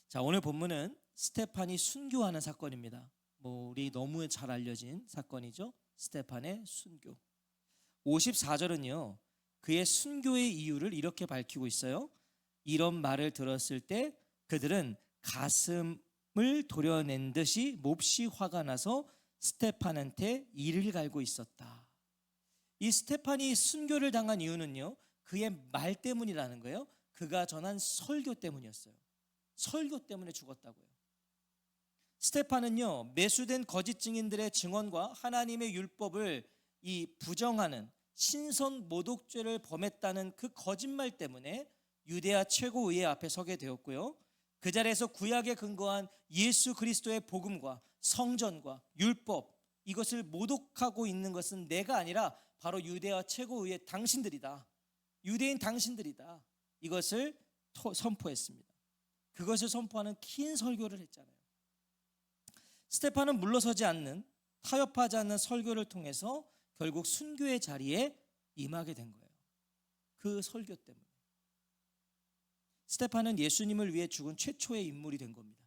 자, 오늘 본문은 스테판이 순교하는 사건입니다. 우리 너무 잘 알려진 사건이죠. 스테판의 순교. 54절은요, 그의 순교의 이유를 이렇게 밝히고 있어요. 이런 말을 들었을 때 그들은 가슴을 도려낸 듯이 몹시 화가 나서 스테판한테 이를 갈고 있었다. 이 스테판이 순교를 당한 이유는요, 그의 말 때문이라는 거예요. 그가 전한 설교 때문이었어요. 설교 때문에 죽었다고요. 스테판은요, 매수된 거짓 증인들의 증언과 하나님의 율법을 부정하는 신선 모독죄를 범했다는 그 거짓말 때문에 유대아 최고의회 앞에 서게 되었고요. 그 자리에서 구약에 근거한 예수 그리스도의 복음과 성전과 율법, 이것을 모독하고 있는 것은 내가 아니라 바로 유대아 최고의회 당신들이다. 유대인 당신들이다. 이것을 선포했습니다. 그것을 선포하는 긴 설교를 했잖아요. 스테판은 물러서지 않는, 타협하지 않는 설교를 통해서 결국 순교의 자리에 임하게 된 거예요. 그 설교 때문에. 스테판은 예수님을 위해 죽은 최초의 인물이 된 겁니다.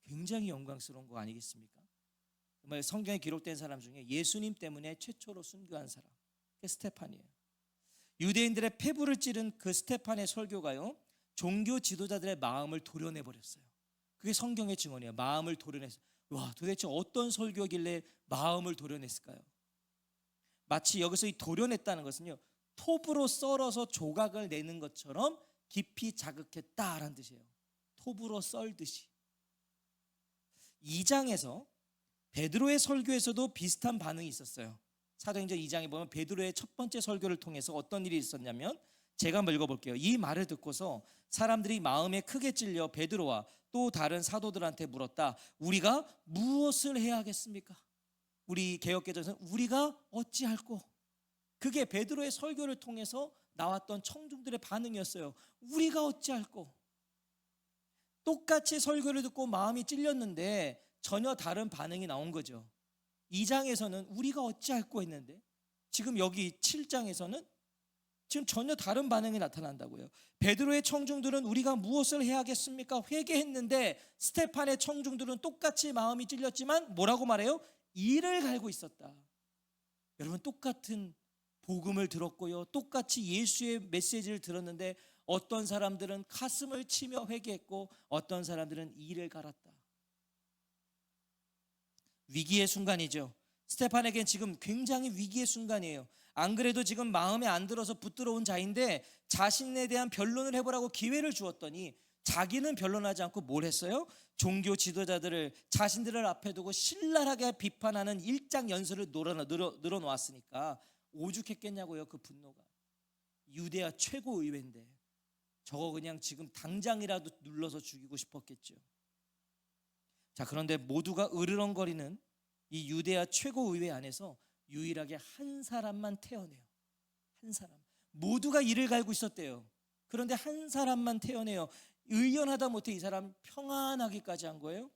굉장히 영광스러운 거 아니겠습니까? 정말 성경에 기록된 사람 중에 예수님 때문에 최초로 순교한 사람, 그게 스테판이에요. 유대인들의 폐부를 찌른 그 스테판의 설교가요, 종교 지도자들의 마음을 도려내 버렸어요. 그게 성경의 증언이에요. 마음을 도려냈어요. 와, 도대체 어떤 설교길래 마음을 도려냈을까요? 마치 여기서 이 도려냈다는 것은요, 톱으로 썰어서 조각을 내는 것처럼 깊이 자극했다라는 뜻이에요. 톱으로 썰듯이. 2장에서 베드로의 설교에서도 비슷한 반응이 있었어요. 사도행전 2장에 보면 베드로의 첫 번째 설교를 통해서 어떤 일이 있었냐면, 제가 한번 읽어볼게요. 이 말을 듣고서 사람들이 마음에 크게 찔려 베드로와 또 다른 사도들한테 물었다. 우리가 무엇을 해야 하겠습니까? 우리 개역개정에서는 우리가 어찌할꼬? 그게 베드로의 설교를 통해서 나왔던 청중들의 반응이었어요. 우리가 어찌할꼬? 똑같이 설교를 듣고 마음이 찔렸는데 전혀 다른 반응이 나온 거죠. 2장에서는 우리가 어찌할꼬 했는데 지금 여기 7장에서는 지금 전혀 다른 반응이 나타난다고요. 베드로의 청중들은 우리가 무엇을 해야 하겠습니까? 회개했는데 스테판의 청중들은 똑같이 마음이 찔렸지만 뭐라고 말해요? 이를 갈고 있었다. 여러분, 똑같은 복음을 들었고요, 똑같이 예수의 메시지를 들었는데 어떤 사람들은 가슴을 치며 회개했고 어떤 사람들은 이를 갈았다. 위기의 순간이죠. 스테판에겐 지금 굉장히 위기의 순간이에요. 안 그래도 지금 마음에 안 들어서 붙들어 온 자인데 자신에 대한 변론을 해보라고 기회를 주었더니 자기는 변론하지 않고 뭘 했어요? 종교 지도자들을 자신들을 앞에 두고 신랄하게 비판하는 일장 연설을 늘어놓았으니까 오죽했겠냐고요. 그 분노가. 유대아 최고의회인데 저거 그냥 지금 당장이라도 눌러서 죽이고 싶었겠죠. 자, 그런데 모두가 으르렁거리는 이 유대아 최고의회 안에서 유일하게 한 사람만 태어내요. 한 사람. 모두가 이를 갈고 있었대요. 그런데 한 사람만 태어내요. 의연하다 못해 이 사람 평안하기까지 한 거예요.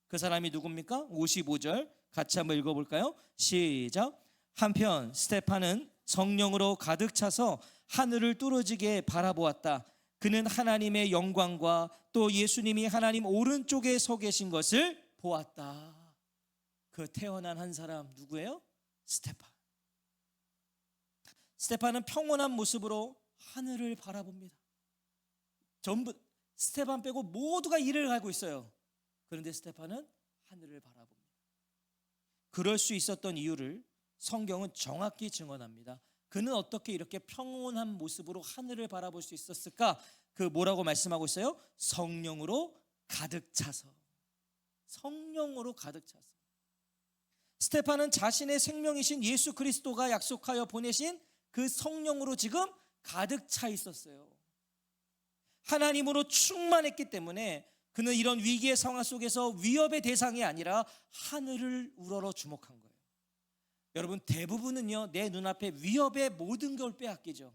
그 사람이 누굽니까? 55절 같이 한번 읽어볼까요? 시작. 한편 스테판은 성령으로 가득 차서 하늘을 뚫어지게 바라보았다. 그는 하나님의 영광과 또 예수님이 하나님 오른쪽에 서 계신 것을 보았다. 그 태어난 한 사람 누구예요? 스테판. 스테판은 평온한 모습으로 하늘을 바라봅니다. 전부 스테판 빼고 모두가 이를 갈고 있어요. 그런데 스테판은 하늘을 바라봅니다. 그럴 수 있었던 이유를 성경은 정확히 증언합니다. 그는 어떻게 이렇게 평온한 모습으로 하늘을 바라볼 수 있었을까? 그 뭐라고 말씀하고 있어요? 성령으로 가득 차서. 성령으로 가득 차서. 스테판은 자신의 생명이신 예수 그리스도가 약속하여 보내신 그 성령으로 지금 가득 차 있었어요. 하나님으로 충만했기 때문에 그는 이런 위기의 상황 속에서 위협의 대상이 아니라 하늘을 우러러 주목한 거예요. 여러분, 대부분은요, 내 눈앞에 위협의 모든 걸 빼앗기죠.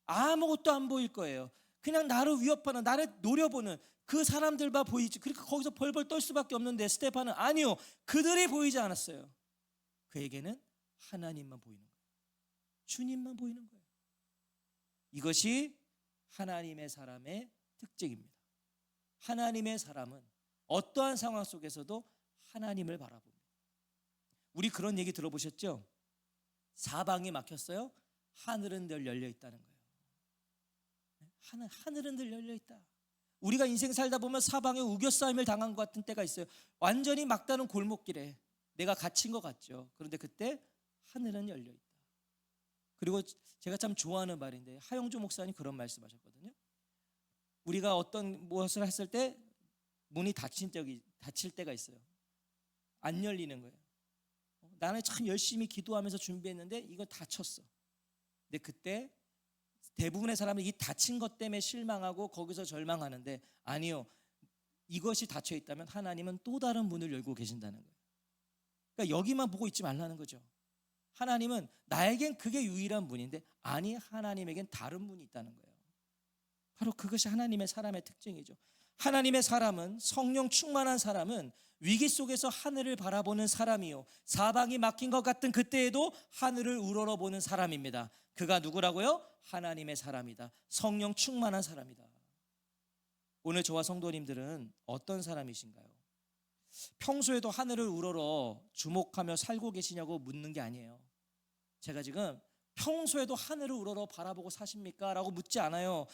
아무것도 안 보일 거예요. 그냥 나를 위협하는, 나를 노려보는 그 사람들만 보이지. 그러니까 거기서 벌벌 떨 수밖에 없는데 스테판은 아니요, 그들이 보이지 않았어요. 그에게는 하나님만 보이는 거예요. 주님만 보이는 거예요. 이것이 하나님의 사람의 특징입니다. 하나님의 사람은 어떠한 상황 속에서도 하나님을 바라봅니다. 우리 그런 얘기 들어보셨죠? 사방이 막혔어요. 하늘은 늘 열려 있다는 거예요. 하늘은 늘 열려 있다. 우리가 인생 살다 보면 사방에 우겨싸임을 당한 것 같은 때가 있어요. 완전히 막다른 골목길에 내가 갇힌 것 같죠. 그런데 그때 하늘은 열려 있다. 그리고 제가 참 좋아하는 말인데 하영조 목사님 그런 말씀하셨거든요. 우리가 어떤 무엇을 했을 때 문이 닫힐 때가 있어요. 안 열리는 거예요. 나는 참 열심히 기도하면서 준비했는데 이거 닫혔어. 근데 그때 대부분의 사람은 이 닫힌 것 때문에 실망하고 거기서 절망하는데, 아니요, 이것이 닫혀 있다면 하나님은 또 다른 문을 열고 계신다는 거예요. 그러니까 여기만 보고 있지 말라는 거죠. 하나님은 나에겐 그게 유일한 문인데, 아니, 하나님에겐 다른 문이 있다는 거예요. 바로 그것이 하나님의 사람의 특징이죠. 하나님의 사람은, 성령 충만한 사람은 위기 속에서 하늘을 바라보는 사람이요, 사방이 막힌 것 같은 그때에도 하늘을 우러러보는 사람입니다. 그가 누구라고요? 하나님의 사람이다. 성령 충만한 사람이다. 오늘 저와 성도님들은 어떤 사람이신가요? 평소에도 하늘을 우러러 주목하며 살고 계시냐고 묻는 게 아니에요. 제가 지금 평소에도 하늘을 우러러 바라보고 사십니까? 라고 묻지 않아요.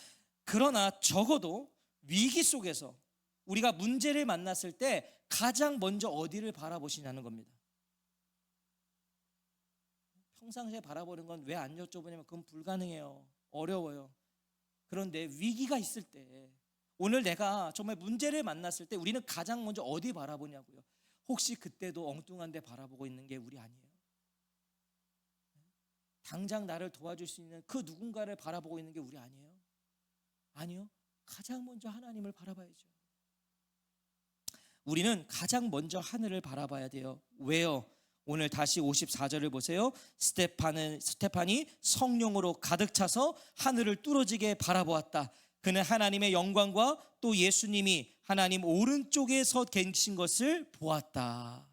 그러나 적어도 위기 속에서 우리가 문제를 만났을 때 가장 먼저 어디를 바라보시냐는 겁니다. 평상시에 바라보는 건 왜 안 여쭤보냐면 그건 불가능해요. 어려워요. 그런데 위기가 있을 때, 오늘 내가 정말 문제를 만났을 때 우리는 가장 먼저 어디 바라보냐고요. 혹시 그때도 엉뚱한 데 바라보고 있는 게 우리 아니에요? 당장 나를 도와줄 수 있는 그 누군가를 바라보고 있는 게 우리 아니에요? 아니요. 가장 먼저 하나님을 바라봐야죠. 우리는 가장 먼저 하늘을 바라봐야 돼요. 왜요? 오늘 다시 54절을 보세요. 스테판이 성령으로 가득 차서 하늘을 뚫어지게 바라보았다. 그는 하나님의 영광과 또 예수님이 하나님 오른쪽에 서 계신 것을 보았다.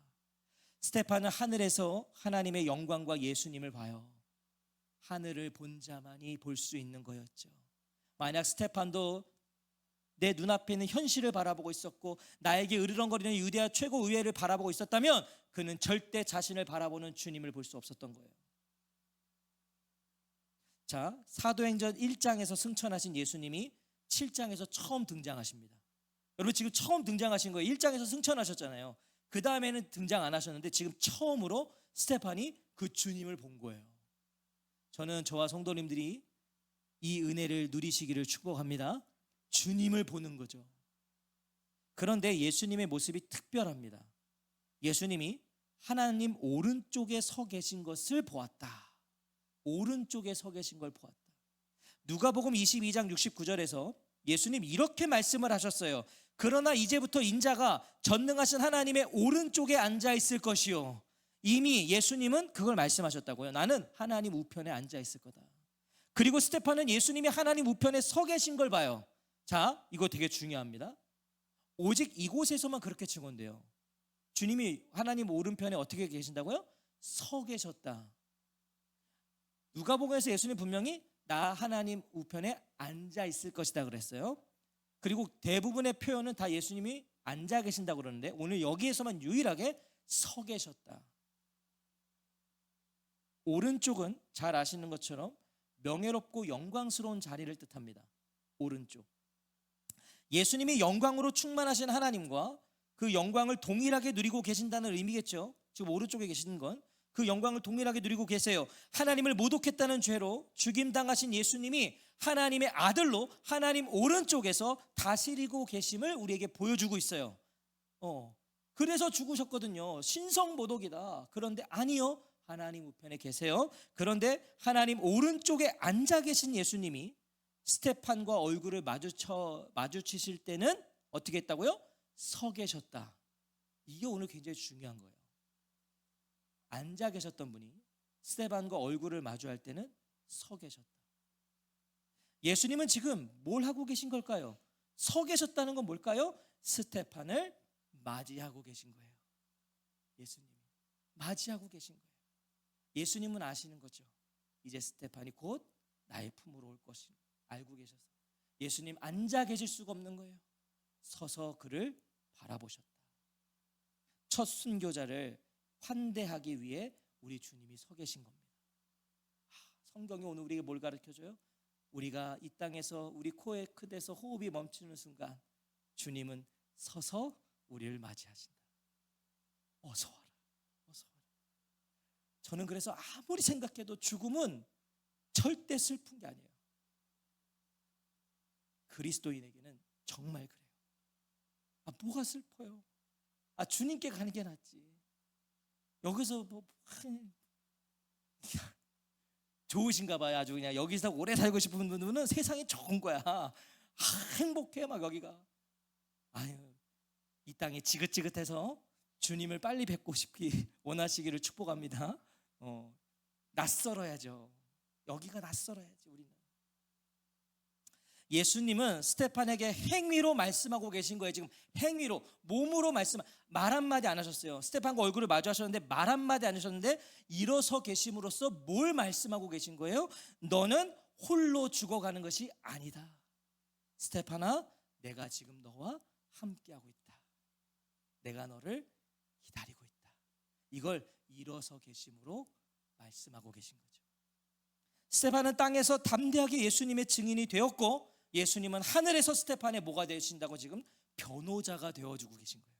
스테판은 하늘에서 하나님의 영광과 예수님을 봐요. 하늘을 본 자만이 볼 수 있는 거였죠. 만약 스테판도 내 눈앞에 있는 현실을 바라보고 있었고 나에게 으르렁거리는 유대야 최고 의회를 바라보고 있었다면 그는 절대 자신을 바라보는 주님을 볼 수 없었던 거예요. 자, 사도행전 1장에서 승천하신 예수님이 7장에서 처음 등장하십니다. 여러분 지금 처음 등장하신 거예요. 1장에서 승천하셨잖아요. 그 다음에는 등장 안 하셨는데 지금 처음으로 스테판이 그 주님을 본 거예요. 저는 저와 성도님들이 이 은혜를 누리시기를 축복합니다. 주님을 보는 거죠. 그런데 예수님의 모습이 특별합니다. 예수님이 하나님 오른쪽에 서 계신 것을 보았다. 오른쪽에 서 계신 걸 보았다. 누가복음 22장 69절에서 예수님 이렇게 말씀을 하셨어요. 그러나 이제부터 인자가 전능하신 하나님의 오른쪽에 앉아 있을 것이요. 이미 예수님은 그걸 말씀하셨다고요. 나는 하나님 우편에 앉아 있을 거다. 그리고 스테판은 예수님이 하나님 우편에 서 계신 걸 봐요. 자, 이거 되게 중요합니다. 오직 이곳에서만 그렇게 증언돼요. 주님이 하나님 오른편에 어떻게 계신다고요? 서 계셨다. 누가복음에서 예수님 분명히 나 하나님 우편에 앉아 있을 것이다 그랬어요. 그리고 대부분의 표현은 다 예수님이 앉아 계신다고 그러는데 오늘 여기에서만 유일하게 서 계셨다. 오른쪽은 잘 아시는 것처럼 명예롭고 영광스러운 자리를 뜻합니다. 오른쪽. 예수님이 영광으로 충만하신 하나님과 그 영광을 동일하게 누리고 계신다는 의미겠죠. 지금 오른쪽에 계시는 건 그 영광을 동일하게 누리고 계세요. 하나님을 모독했다는 죄로 죽임당하신 예수님이 하나님의 아들로 하나님 오른쪽에서 다스리고 계심을 우리에게 보여주고 있어요. 그래서 죽으셨거든요. 신성모독이다. 그런데 아니요, 하나님 우편에 계세요. 그런데 하나님 오른쪽에 앉아 계신 예수님이 스테판과 얼굴을 마주치실 때는 어떻게 했다고요? 서 계셨다. 이게 오늘 굉장히 중요한 거예요. 앉아 계셨던 분이 스테판과 얼굴을 마주할 때는 서 계셨다. 예수님은 지금 뭘 하고 계신 걸까요? 서 계셨다는 건 뭘까요? 스테판을 맞이하고 계신 거예요. 예수님이 맞이하고 계신 거예요. 예수님은 아시는 거죠. 이제 스테판이 곧 나의 품으로 올 것을 알고 계셨어요. 예수님 앉아 계실 수가 없는 거예요. 서서 그를 바라보셨다. 첫 순교자를 환대하기 위해 우리 주님이 서 계신 겁니다. 성경이 오늘 우리에게 뭘 가르쳐줘요? 우리가 이 땅에서 우리 코에 크대서 호흡이 멈추는 순간 주님은 서서 우리를 맞이하신다. 어서 와라, 어서 와라. 저는 그래서 아무리 생각해도 죽음은 절대 슬픈 게 아니에요. 그리스도인에게는 정말 그래요. 뭐가 슬퍼요? 주님께 가는 게 낫지. 여기서 좋으신가 봐요. 아주 그냥 여기서 오래 살고 싶은 분들은 세상이 좋은 거야. 행복해 막 여기가. 이 땅이 지긋지긋해서 주님을 빨리 뵙고 싶기 원하시기를 축복합니다. 낯설어야죠. 여기가 낯설어야지 우리는. 예수님은 스테판에게 행위로 말씀하고 계신 거예요. 지금 행위로, 몸으로 말 한마디 안 하셨어요. 스테판과 얼굴을 마주하셨는데 말 한마디 안 하셨는데 일어서 계심으로써 뭘 말씀하고 계신 거예요? 너는 홀로 죽어가는 것이 아니다. 스테판아, 내가 지금 너와 함께하고 있다. 내가 너를 기다리고 있다. 이걸 일어서 계심으로 말씀하고 계신 거죠. 스테판은 땅에서 담대하게 예수님의 증인이 되었고, 예수님은 하늘에서 스테판의 뭐가 되신다고 지금 변호자가 되어주고 계신 거예요.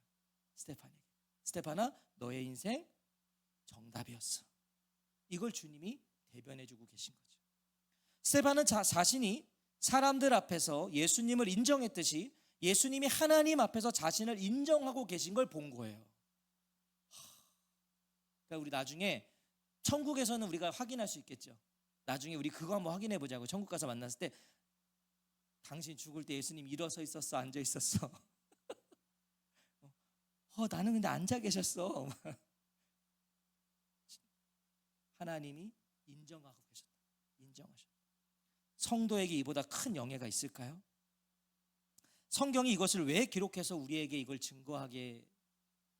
스테판에게. 스테판아, 너의 인생 정답이었어. 이걸 주님이 대변해주고 계신 거죠. 스테판은 자신이 사람들 앞에서 예수님을 인정했듯이 예수님이 하나님 앞에서 자신을 인정하고 계신 걸 본 거예요. 그러니까 우리 나중에 천국에서는 우리가 확인할 수 있겠죠. 나중에 우리 그거 한번 확인해 보자고. 천국 가서 만났을 때 당신 죽을 때 예수님 일어서 있었어, 앉아 있었어? 나는 근데 앉아 계셨어. 하나님이 인정하고 계셨다. 인정하셨다. 성도에게 이보다 큰 영예가 있을까요? 성경이 이것을 왜 기록해서 우리에게 이걸 증거하게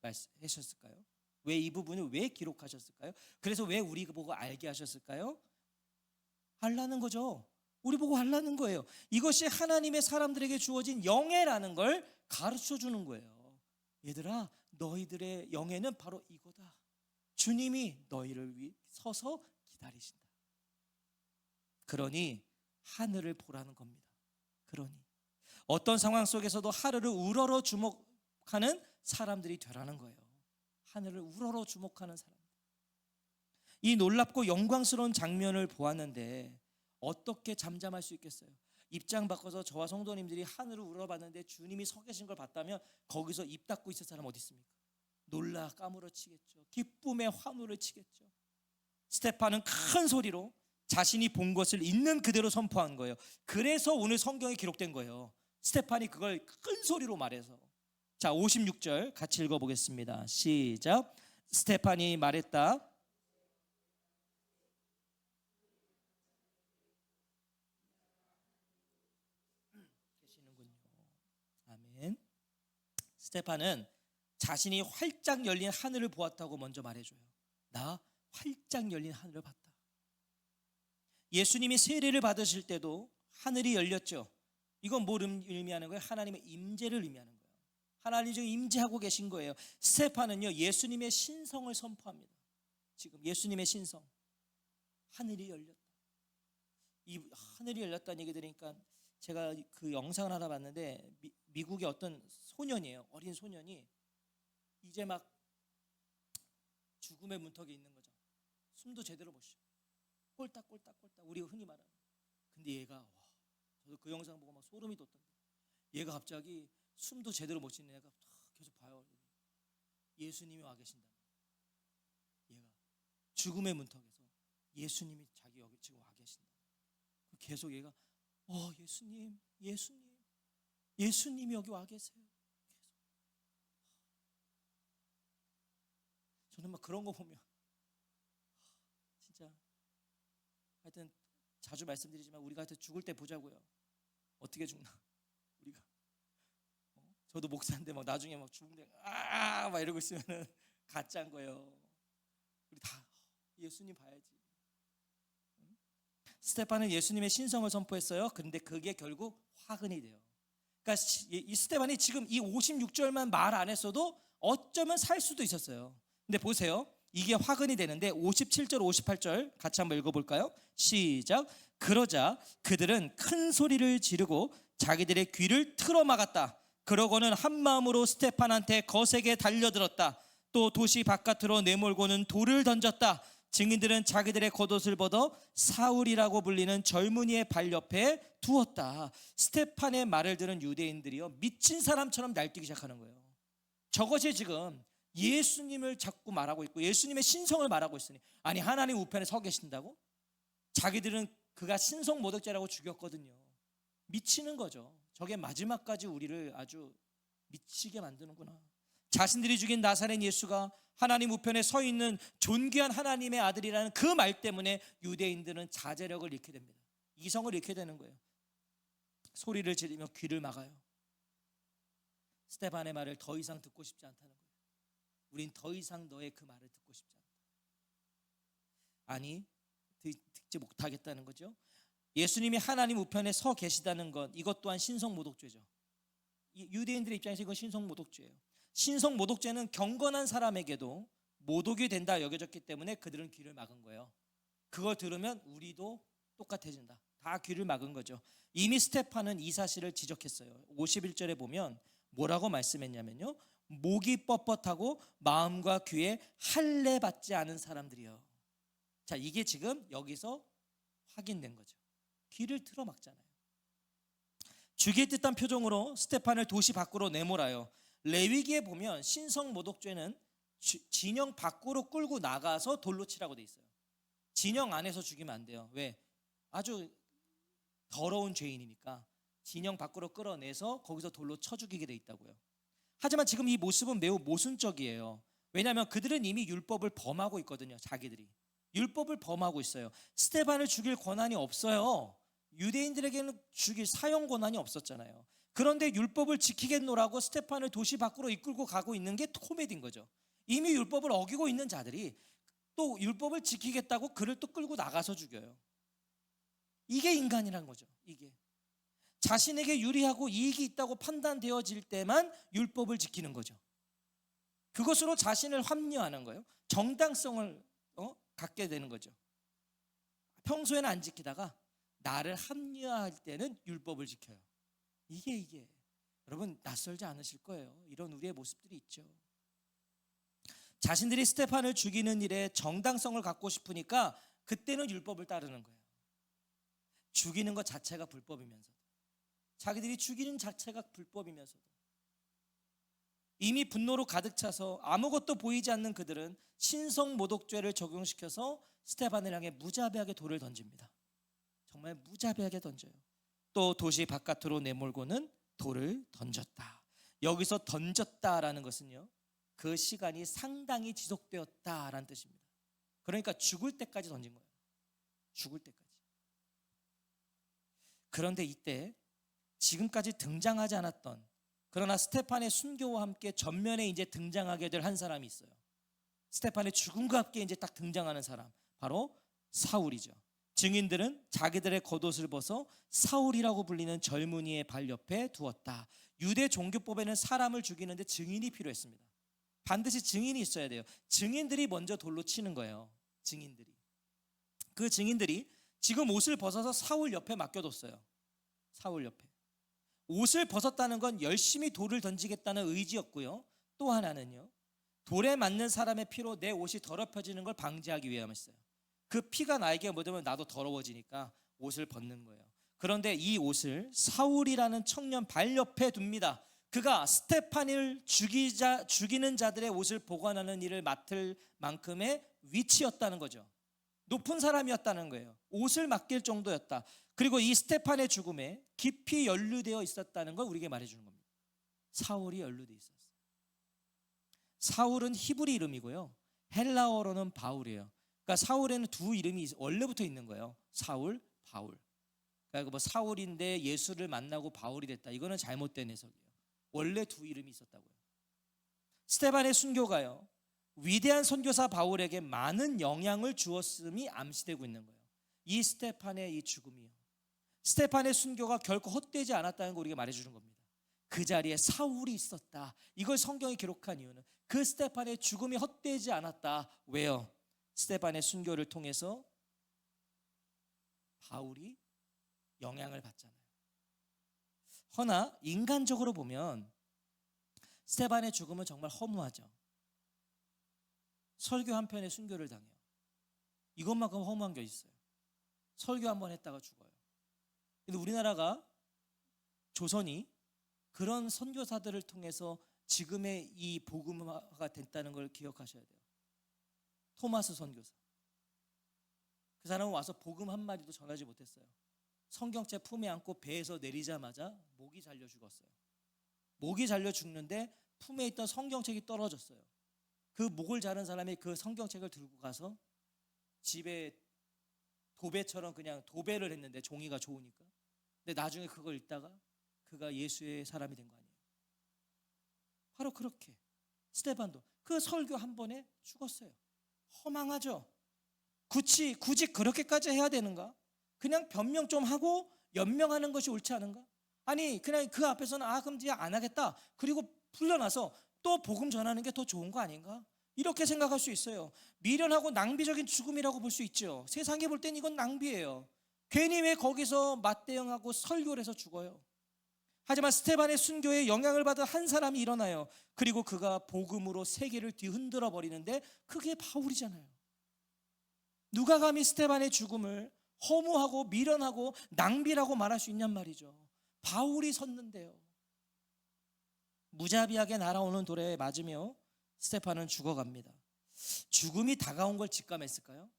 하셨을까요? 왜 이 부분을 왜 기록하셨을까요? 그래서 왜 우리 보고 알게 하셨을까요? 알라는 거죠. 우리 보고 알라는 거예요. 이것이 하나님의 사람들에게 주어진 영예라는 걸 가르쳐 주는 거예요. 얘들아, 너희들의 영예는 바로 이거다. 주님이 너희를 위해 서서 기다리신다. 그러니 하늘을 보라는 겁니다. 그러니 어떤 상황 속에서도 하늘을 우러러 주목하는 사람들이 되라는 거예요. 하늘을 우러러 주목하는 사람. 이 놀랍고 영광스러운 장면을 보았는데 어떻게 잠잠할 수 있겠어요? 입장 바꿔서 저와 성도님들이 하늘을 우러봤는데 주님이 서 계신 걸 봤다면 거기서 입 닫고 있을 사람 어디 있습니까? 놀라 까무러치겠죠. 기쁨의 환호를 치겠죠. 스테판은 큰 소리로 자신이 본 것을 있는 그대로 선포한 거예요. 그래서 오늘 성경에 기록된 거예요. 스테판이 그걸 큰 소리로 말해서. 자, 56절 같이 읽어보겠습니다. 시작. 스테판이 말했다. 계시는군요. 아멘. 스테판은 자신이 활짝 열린 하늘을 보았다고 먼저 말해줘요. 나 활짝 열린 하늘을 봤다. 예수님이 세례를 받으실 때도 하늘이 열렸죠. 이건 뭘 의미하는 거예요? 하나님의 임재를 의미하는 거예요. 하나님 지금 임재하고 계신 거예요. 스테판은요, 예수님의 신성을 선포합니다. 지금 예수님의 신성, 하늘이 열렸다. 이 하늘이 열렸다는 얘기 들으니까 제가 그 영상을 하나 봤는데 미국의 어떤 소년이에요. 어린 소년이 이제 막 죽음의 문턱에 있는 거죠. 숨도 제대로 못 쉬어. 꼴딱꼴딱 우리가 흔히 말하는. 근데 얘가 저도 그 영상 보고 막 소름이 돋던데. 얘가 갑자기 숨도 제대로 못 쉬는 애가 계속 봐요. 예수님이 와 계신다. 얘가 죽음의 문턱에서 예수님이 자기 여기 지금 와 계신다. 계속 얘가 예수님이 여기 와 계세요. 저는 막 그런 거 보면 진짜 하여튼 자주 말씀드리지만 우리가 하여튼 죽을 때 보자고요. 어떻게 죽나? 우리가 저도 목사인데 막 나중에 막 죽는데 막 이러고 있으면은 가짜인 거예요. 우리 다 예수님 봐야지. 스테판은 예수님의 신성을 선포했어요. 그런데 그게 결국 화근이 돼요. 그러니까 이 스데반이 지금 이 56절만 말 안 했어도 어쩌면 살 수도 있었어요. 근데 보세요. 이게 화근이 되는데 57절 58절 같이 한번 읽어볼까요? 시작. 그러자 그들은 큰 소리를 지르고 자기들의 귀를 틀어막았다. 그러고는 한 마음으로 스데반한테 거세게 달려들었다. 또 도시 바깥으로 내몰고는 돌을 던졌다. 증인들은 자기들의 겉옷을 벗어 사울이라고 불리는 젊은이의 발 옆에 두었다. 스데반의 말을 들은 유대인들이요, 미친 사람처럼 날뛰기 시작하는 거예요. 저것이 지금 예수님을 자꾸 말하고 있고 예수님의 신성을 말하고 있으니, 아니 하나님 우편에 서 계신다고? 자기들은 그가 신성 모독죄라고 죽였거든요. 미치는 거죠. 저게 마지막까지 우리를 아주 미치게 만드는구나. 자신들이 죽인 나사렛 예수가 하나님 우편에 서 있는 존귀한 하나님의 아들이라는 그 말 때문에 유대인들은 자제력을 잃게 됩니다. 이성을 잃게 되는 거예요. 소리를 지르며 귀를 막아요. 스데반의 말을 더 이상 듣고 싶지 않다는 거예요. 우린 더 이상 너의 그 말을 듣고 싶지 않다. 아니, 듣지 못하겠다는 거죠. 예수님이 하나님 우편에 서 계시다는 것, 이것 또한 신성모독죄죠. 유대인들의 입장에서 이건 신성모독죄예요. 신성모독죄는 경건한 사람에게도 모독이 된다 여겨졌기 때문에 그들은 귀를 막은 거예요. 그걸 들으면 우리도 똑같아진다. 다 귀를 막은 거죠. 이미 스데반은 이 사실을 지적했어요. 51절에 보면 뭐라고 말씀했냐면요, 목이 뻣뻣하고 마음과 귀에 할례 받지 않은 사람들이요. 자, 이게 지금 여기서 확인된 거죠. 귀를 틀어 막잖아요. 죽일 듯한 표정으로 스데반을 도시 밖으로 내몰아요. 레위기에 보면 신성모독죄는 진영 밖으로 끌고 나가서 돌로 치라고 돼 있어요. 진영 안에서 죽이면 안 돼요. 왜? 아주 더러운 죄인이니까 진영 밖으로 끌어내서 거기서 돌로 쳐 죽이게 돼 있다고요. 하지만 지금 이 모습은 매우 모순적이에요. 왜냐하면 그들은 이미 율법을 범하고 있거든요. 자기들이 율법을 범하고 있어요. 스데반을 죽일 권한이 없어요. 유대인들에게는 죽일 사형 권한이 없었잖아요. 그런데 율법을 지키겠노라고 스데반을 도시 밖으로 이끌고 가고 있는 게 코미디인 거죠. 이미 율법을 어기고 있는 자들이 또 율법을 지키겠다고 그를 또 끌고 나가서 죽여요. 이게 인간이란 거죠. 이게 자신에게 유리하고 이익이 있다고 판단되어질 때만 율법을 지키는 거죠. 그것으로 자신을 합리화하는 거예요. 정당성을 갖게 되는 거죠. 평소에는 안 지키다가 나를 합리화할 때는 율법을 지켜요. 이게 여러분 낯설지 않으실 거예요. 이런 우리의 모습들이 있죠. 자신들이 스데반을 죽이는 일에 정당성을 갖고 싶으니까 그때는 율법을 따르는 거예요. 죽이는 것 자체가 불법이면서도, 자기들이 죽이는 자체가 불법이면서도 이미 분노로 가득 차서 아무것도 보이지 않는 그들은 신성모독죄를 적용시켜서 스데반을 향해 무자비하게 돌을 던집니다. 정말 무자비하게 던져요. 또 도시 바깥으로 내몰고는 돌을 던졌다. 여기서 던졌다라는 것은요, 그 시간이 상당히 지속되었다라는 뜻입니다. 그러니까 죽을 때까지 던진 거예요. 죽을 때까지. 그런데 이때 지금까지 등장하지 않았던, 그러나 스데반의 순교와 함께 전면에 이제 등장하게 될 한 사람이 있어요. 스데반의 죽음과 함께 이제 딱 등장하는 사람, 바로 사울이죠. 증인들은 자기들의 겉옷을 벗어 사울이라고 불리는 젊은이의 발 옆에 두었다. 유대 종교법에는 사람을 죽이는데 증인이 필요했습니다. 반드시 증인이 있어야 돼요. 증인들이 먼저 돌로 치는 거예요. 증인들이. 그 증인들이 지금 옷을 벗어서 사울 옆에 맡겨뒀어요. 사울 옆에. 옷을 벗었다는 건 열심히 돌을 던지겠다는 의지였고요. 또 하나는요, 돌에 맞는 사람의 피로 내 옷이 더럽혀지는 걸 방지하기 위함이었어요. 그 피가 나에게 묻으면 나도 더러워지니까 옷을 벗는 거예요. 그런데 이 옷을 사울이라는 청년 발 옆에 둡니다. 그가 스데반을 죽이는 자들의 옷을 보관하는 일을 맡을 만큼의 위치였다는 거죠. 높은 사람이었다는 거예요. 옷을 맡길 정도였다. 그리고 이 스데반의 죽음에 깊이 연루되어 있었다는 걸 우리에게 말해주는 겁니다. 사울이 연루되어 있었어요. 사울은 히브리 이름이고요, 헬라어로는 바울이에요. 그러니까 사울에는 두 이름이 원래부터 있는 거예요. 사울, 바울. 그러니까 뭐 사울인데 예수를 만나고 바울이 됐다, 이거는 잘못된 해석이에요. 원래 두 이름이 있었다고요. 스데반의 순교가요, 위대한 선교사 바울에게 많은 영향을 주었음이 암시되고 있는 거예요. 이 스데반의 이 죽음이요, 스데반의 순교가 결코 헛되지 않았다는 걸 우리에게 말해주는 겁니다. 그 자리에 사울이 있었다. 이걸 성경이 기록한 이유는 그 스데반의 죽음이 헛되지 않았다. 왜요? 스데반의 순교를 통해서 바울이 영향을 받잖아요. 허나 인간적으로 보면 스데반의 죽음은 정말 허무하죠. 설교 한 편에 순교를 당해요. 이것만큼 허무한 게 있어요. 설교 한 번 했다가 죽어요. 근데 우리나라가, 조선이 그런 선교사들을 통해서 지금의 이 복음화가 됐다는 걸 기억하셔야 돼요. 토마스 선교사. 그 사람은 와서 복음 한마디도 전하지 못했어요. 성경책 품에 안고 배에서 내리자마자 목이 잘려 죽었어요. 목이 잘려 죽는데 품에 있던 성경책이 떨어졌어요. 그 목을 자른 사람이 그 성경책을 들고 가서 집에 도배처럼 그냥 도배를 했는데, 종이가 좋으니까. 근데 나중에 그걸 읽다가 그가 예수의 사람이 된 거 아니에요. 바로 그렇게 스데반도 그 설교 한 번에 죽었어요. 허망하죠. 굳이 그렇게까지 해야 되는가? 그냥 변명 좀 하고 연명하는 것이 옳지 않은가? 아니, 그냥 그 앞에서는 그럼 이제 안 하겠다, 그리고 풀려나서 또 복음 전하는 게 더 좋은 거 아닌가? 이렇게 생각할 수 있어요. 미련하고 낭비적인 죽음이라고 볼 수 있죠. 세상에 볼 땐 이건 낭비예요. 괜히 왜 거기서 맞대응하고 설교를 해서 죽어요. 하지만 스데반의 순교에 영향을 받은 한 사람이 일어나요. 그리고 그가 복음으로 세계를 뒤흔들어 버리는데 그게 바울이잖아요. 누가 감히 스데반의 죽음을 허무하고 미련하고 낭비라고 말할 수 있냔 말이죠. 바울이 섰는데요. 무자비하게 날아오는 돌에 맞으며 스데반은 죽어갑니다. 죽음이 다가온 걸 직감했을까요?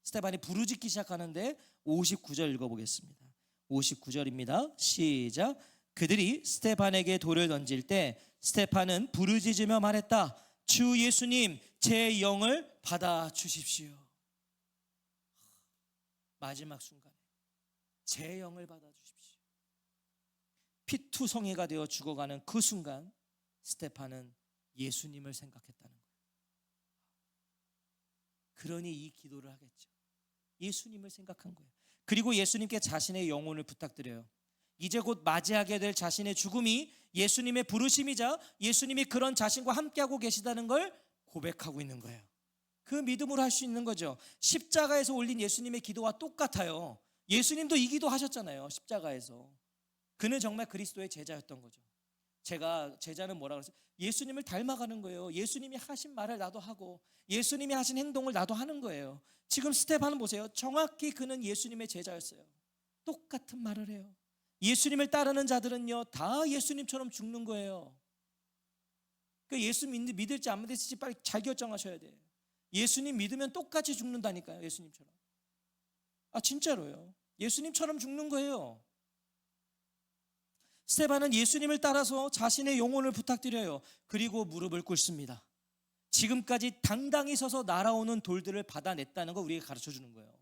스데반이 부르짖기 시작하는데 59절 읽어보겠습니다. 59절입니다. 시작. 그들이 스데반에게 돌을 던질 때 스데반은 부르짖으며 말했다. 주 예수님, 제 영을 받아 주십시오. 마지막 순간에 제 영을 받아 주십시오. 피투성이가 되어 죽어가는 그 순간 스데반은 예수님을 생각했다는 거예요. 그러니 이 기도를 하겠죠. 예수님을 생각한 거예요. 그리고 예수님께 자신의 영혼을 부탁드려요. 이제 곧 맞이하게 될 자신의 죽음이 예수님의 부르심이자 예수님이 그런 자신과 함께하고 계시다는 걸 고백하고 있는 거예요. 그 믿음으로 할 수 있는 거죠. 십자가에서 올린 예수님의 기도와 똑같아요. 예수님도 이 기도 하셨잖아요. 십자가에서. 그는 정말 그리스도의 제자였던 거죠. 제자는 뭐라 그랬어요? 예수님을 닮아가는 거예요. 예수님이 하신 말을 나도 하고 예수님이 하신 행동을 나도 하는 거예요. 지금 스데반은 보세요. 정확히 그는 예수님의 제자였어요. 똑같은 말을 해요. 예수님을 따르는 자들은요, 다 예수님처럼 죽는 거예요. 그러니까 예수 믿을지 안 믿을지 빨리 잘 결정하셔야 돼요. 예수님 믿으면 똑같이 죽는다니까요. 예수님처럼. 진짜로요. 예수님처럼 죽는 거예요. 스데반은 예수님을 따라서 자신의 영혼을 부탁드려요. 그리고 무릎을 꿇습니다. 지금까지 당당히 서서 날아오는 돌들을 받아냈다는 거 우리에게 가르쳐 주는 거예요.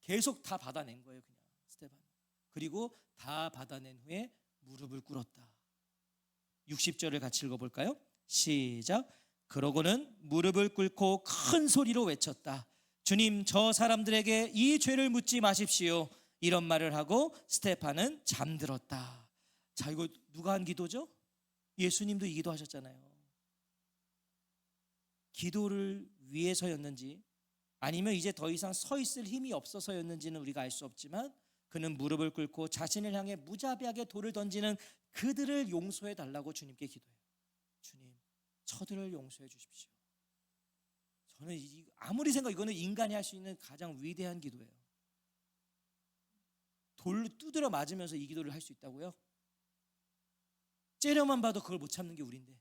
계속 다 받아낸 거예요. 그냥 스데반. 그리고 다 받아낸 후에 무릎을 꿇었다. 60절을 같이 읽어볼까요? 시작. 그러고는 무릎을 꿇고 큰 소리로 외쳤다. 주님, 저 사람들에게 이 죄를 묻지 마십시오. 이런 말을 하고 스데반은 잠들었다. 자, 이거 누가 한 기도죠? 예수님도 이 기도 하셨잖아요. 기도를 위해서였는지 아니면 이제 더 이상 서 있을 힘이 없어서였는지는 우리가 알 수 없지만 그는 무릎을 꿇고 자신을 향해 무자비하게 돌을 던지는 그들을 용서해 달라고 주님께 기도해요. 주님, 저들을 용서해 주십시오. 저는 아무리 이거는 인간이 할 수 있는 가장 위대한 기도예요. 돌로 두드려 맞으면서 이 기도를 할 수 있다고요? 째려만 봐도 그걸 못 참는 게 우리인데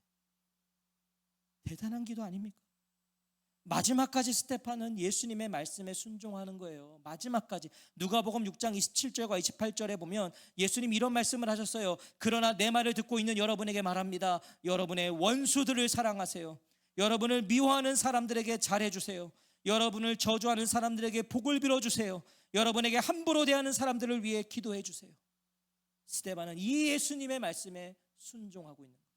대단한 기도 아닙니까? 마지막까지 스데반은 예수님의 말씀에 순종하는 거예요. 마지막까지. 누가복음 6장 27절과 28절에 보면 예수님 이런 말씀을 하셨어요. 그러나 내 말을 듣고 있는 여러분에게 말합니다. 여러분의 원수들을 사랑하세요. 여러분을 미워하는 사람들에게 잘해주세요. 여러분을 저주하는 사람들에게 복을 빌어주세요. 여러분에게 함부로 대하는 사람들을 위해 기도해 주세요. 스데반은 이 예수님의 말씀에 순종하고 있는 거예요.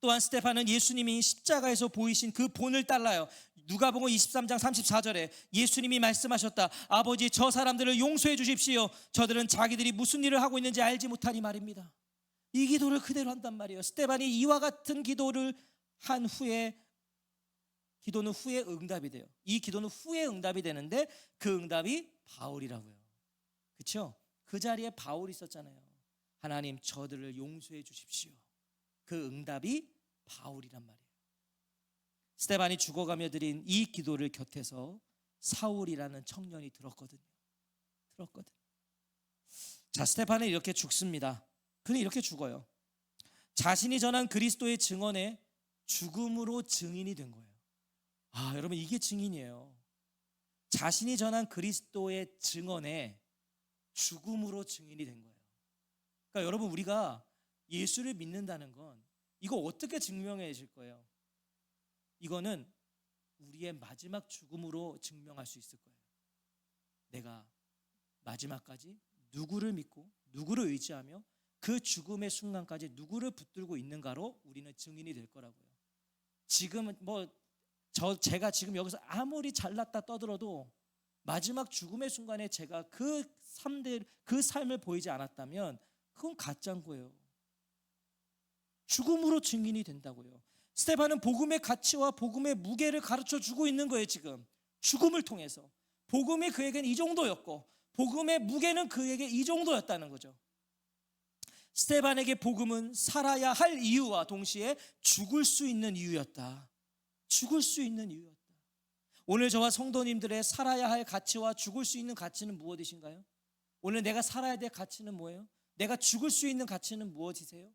또한 스데반은 예수님이 십자가에서 보이신 그 본을 따라요. 누가복음 23장 34절에 예수님이 말씀하셨다. 아버지, 저 사람들을 용서해 주십시오. 저들은 자기들이 무슨 일을 하고 있는지 알지 못하니 말입니다. 이 기도를 그대로 한단 말이에요. 스데반이 이와 같은 기도를 한 후에, 기도는 후에 응답이 돼요. 이 기도는 후에 응답이 되는데 그 응답이 바울이라고요. 그렇죠? 그 자리에 바울이 있었잖아요. 하나님, 저들을 용서해 주십시오. 그 응답이 바울이란 말이에요. 스데반이 죽어가며 드린 이 기도를 곁에서 사울이라는 청년이 들었거든요. 자, 스데반은 이렇게 죽습니다. 그는 이렇게 죽어요. 자신이 전한 그리스도의 증언에 죽음으로 증인이 된 거예요. 아, 여러분, 이게 증인이에요. 자신이 전한 그리스도의 증언에 죽음으로 증인이 된 거예요. 그러니까 여러분, 우리가 예수를 믿는다는 건 이거 어떻게 증명해질 거예요? 이거는 우리의 마지막 죽음으로 증명할 수 있을 거예요. 내가 마지막까지 누구를 믿고 누구를 의지하며 그 죽음의 순간까지 누구를 붙들고 있는가로 우리는 증인이 될 거라고요. 지금 제가 지금 여기서 아무리 잘났다 떠들어도 마지막 죽음의 순간에 제가 그 삶을 보이지 않았다면 그건 가짜인 거예요. 죽음으로 증인이 된다고요. 스데반은 복음의 가치와 복음의 무게를 가르쳐 주고 있는 거예요. 지금 죽음을 통해서 복음이 그에게는 이 정도였고 복음의 무게는 그에게 이 정도였다는 거죠. 스데반에게 복음은 살아야 할 이유와 동시에 죽을 수 있는 이유였다. 죽을 수 있는 이유였다. 오늘 저와 성도님들의 살아야 할 가치와 죽을 수 있는 가치는 무엇이신가요? 오늘 내가 살아야 될 가치는 뭐예요? 내가 죽을 수 있는 가치는 무엇이세요?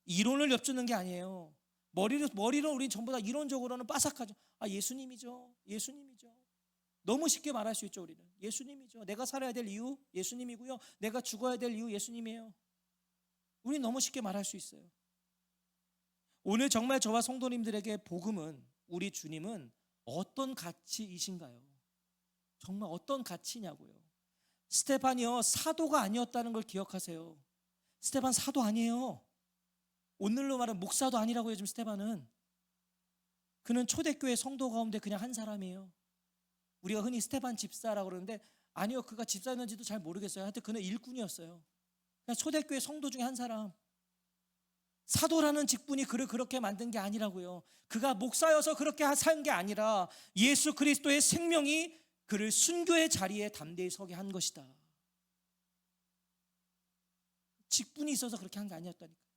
이론을 엿주는 게 아니에요. 머리로 우리 전부 다 이론적으로는 빠삭하죠. 아, 예수님이죠. 너무 쉽게 말할 수 있죠. 우리는 예수님이죠. 내가 살아야 될 이유 예수님이고요. 내가 죽어야 될 이유 예수님이에요. 우리 너무 쉽게 말할 수 있어요. 오늘 정말 저와 성도님들에게 복음은, 우리 주님은 어떤 가치이신가요? 정말 어떤 가치냐고요. 스데반이요, 사도가 아니었다는 걸 기억하세요. 스데반 사도 아니에요. 오늘로 말하면 목사도 아니라고요. 지금 스데반은 그는 초대교회 성도 가운데 그냥 한 사람이에요. 우리가 흔히 스데반 집사라고 그러는데 아니요, 그가 집사였는지도 잘 모르겠어요. 하여튼 그는 일꾼이었어요. 그냥 초대교회 성도 중에 한 사람. 사도라는 직분이 그를 그렇게 만든 게 아니라고요. 그가 목사여서 그렇게 산 게 아니라 예수 그리스도의 생명이 그를 순교의 자리에 담대히 서게 한 것이다. 직분이 있어서 그렇게 한 게 아니었다니까.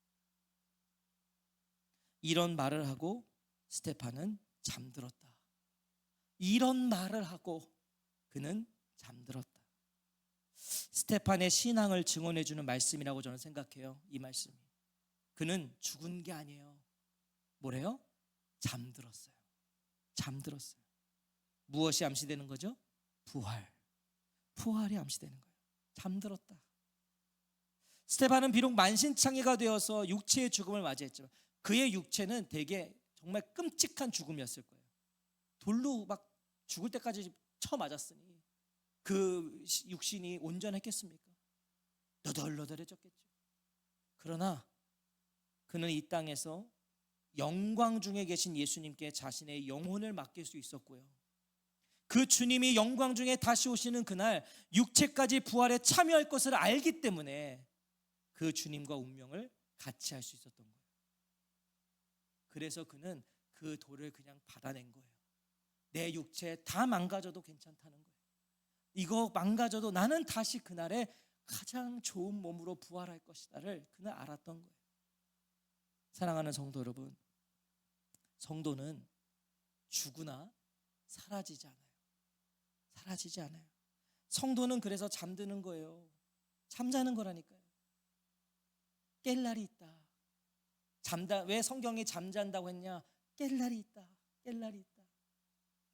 이런 말을 하고 스데반은 잠들었다. 이런 말을 하고 그는 잠들었다. 스데반의 신앙을 증언해 주는 말씀이라고 저는 생각해요. 이 말씀이. 그는 죽은 게 아니에요. 뭐래요? 잠들었어요. 무엇이 암시되는 거죠? 부활이 암시되는 거예요. 잠들었다. 스데반은 비록 만신창이가 되어서 육체의 죽음을 맞이했지만 그의 육체는 되게 정말 끔찍한 죽음이었을 거예요. 돌로 막 죽을 때까지 쳐 맞았으니 그 육신이 온전했겠습니까? 너덜너덜해졌겠죠. 그러나 그는 이 땅에서 영광 중에 계신 예수님께 자신의 영혼을 맡길 수 있었고요. 그 주님이 영광 중에 다시 오시는 그날 육체까지 부활에 참여할 것을 알기 때문에 그 주님과 운명을 같이 할 수 있었던 거예요. 그래서 그는 그 돌을 그냥 받아낸 거예요. 내 육체 다 망가져도 괜찮다는 거예요. 이거 망가져도 나는 다시 그날에 가장 좋은 몸으로 부활할 것이다를 그는 알았던 거예요. 사랑하는 성도 여러분, 성도는 죽으나 사라지지 않아요. 성도는 그래서 잠드는 거예요. 잠자는 거라니까요. 깰 날이 있다. 왜 성경이 잠잔다고 했냐? 깰 날이 있다.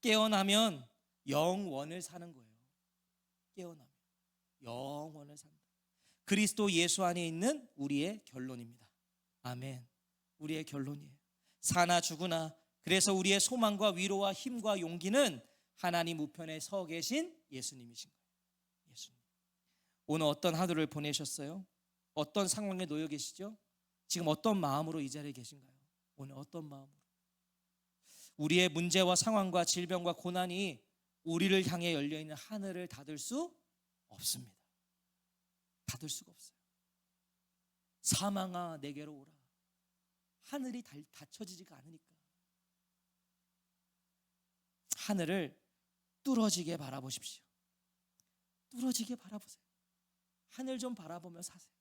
깨어나면 영원을 사는 거예요. 깨어나면 영원을 산다. 그리스도 예수 안에 있는 우리의 결론입니다. 아멘. 우리의 결론이에요. 사나 죽으나 그래서 우리의 소망과 위로와 힘과 용기는 하나님 우편에 서 계신 예수님이신 거예요. 예수님. 오늘 어떤 하루를 보내셨어요? 어떤 상황에 놓여 계시죠? 지금 어떤 마음으로 이 자리에 계신가요? 오늘 어떤 마음으로? 우리의 문제와 상황과 질병과 고난이 우리를 향해 열려있는 하늘을 닫을 수 없습니다. 닫을 수가 없어요. 사망아 내게로 오라. 하늘이 닫혀지지가 않으니까. 하늘을 뚫어지게 바라보십시오. 뚫어지게 바라보세요. 하늘 좀 바라보며 사세요.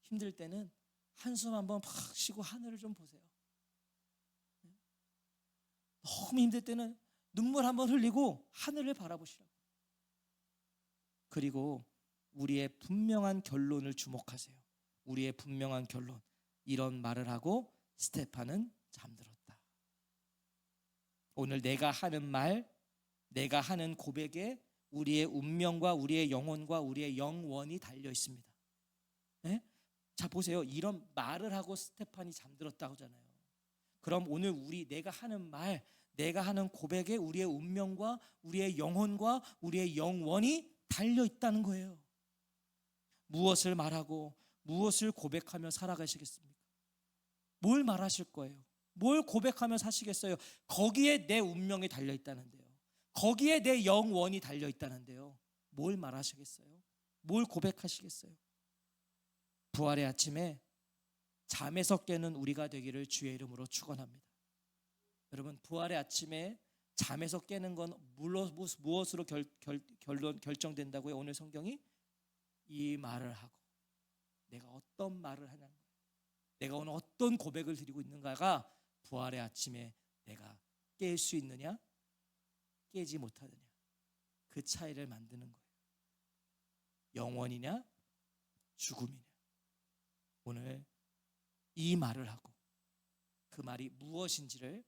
힘들 때는 한숨 한번 팍 쉬고 하늘을 좀 보세요. 너무 힘들 때는 눈물 한번 흘리고 하늘을 바라보시라고. 그리고 우리의 분명한 결론을 주목하세요. 우리의 분명한 결론. 이런 말을 하고 스테판은 잠들었다. 오늘 내가 하는 말, 내가 하는 고백에 우리의 운명과 우리의 영혼과 우리의 영원이 달려 있습니다. 네? 자 보세요. 이런 말을 하고 스테판이 잠들었다고 하잖아요. 그럼 오늘 내가 하는 말, 내가 하는 고백에 우리의 운명과 우리의 영혼과 우리의 영원이 달려 있다는 거예요. 무엇을 말하고 무엇을 고백하며 살아가시겠습니까? 뭘 말하실 거예요? 뭘 고백하며 사시겠어요? 거기에 내 운명이 달려 있다는데요. 거기에 내 영원이 달려 있다는데요. 뭘 말하시겠어요? 뭘 고백하시겠어요? 부활의 아침에 잠에서 깨는 우리가 되기를 주의 이름으로 축원합니다. 여러분, 부활의 아침에 잠에서 깨는 건 무엇으로 결정된다고요? 오늘 성경이 이 말을 하고 내가 어떤 말을 하냐는 거예요. 내가 오늘 어떤 고백을 드리고 있는가가 부활의 아침에 내가 깰 수 있느냐 깨지 못하느냐 그 차이를 만드는 거예요. 영원이냐 죽음이냐. 오늘 이 말을 하고 그 말이 무엇인지를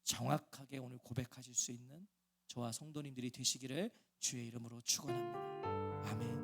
정확하게 오늘 고백하실 수 있는 저와 성도님들이 되시기를 주의 이름으로 축원합니다. 아멘.